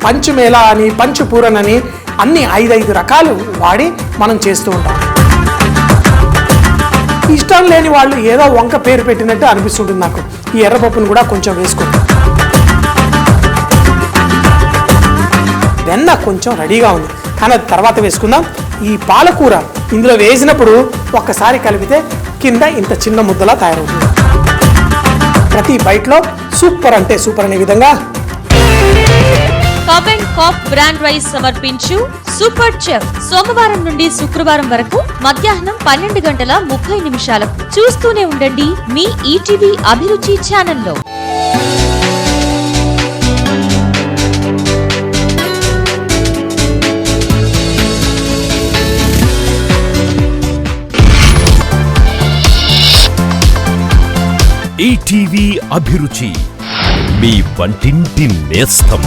పంచుమేళ అని పంచుపూరన్ అని అన్ని 5 రకాలు వాడి మనం చేస్తూ ఉంటాం. ఇష్టం లేని వాళ్ళు ఏదో వంక పేరు పెట్టినట్టు అనిపిస్తుంటుంది నాకు. ఈ ఎర్రపప్పును కూడా కొంచెం వేసుకుంటాం. వెన్న కొంచెం రెడీగా ఉంది కానీ అది తర్వాత వేసుకుందాం. ఈ పాలకూర ఇందులో వేసినప్పుడు ఒక్కసారి కలిపితే కింద ఇంత చిన్న ముద్దలా తయారవుతుంది. ప్రతి బైట్లో సూపర్ అంటే సూపర్ అనే విధంగా cup and cap brand rice సమర్పించు సూపర్ చెఫ్ సోమవారం నుండి శుక్రవారం వరకు మధ్యాహ్నం 12:30 చూస్తూనే ఉండండి మీ ఈటీవీ అభిరుచి ఛానల్లో. ఈటీవీ అభిరుచి మీ వంటింటి నేస్తం.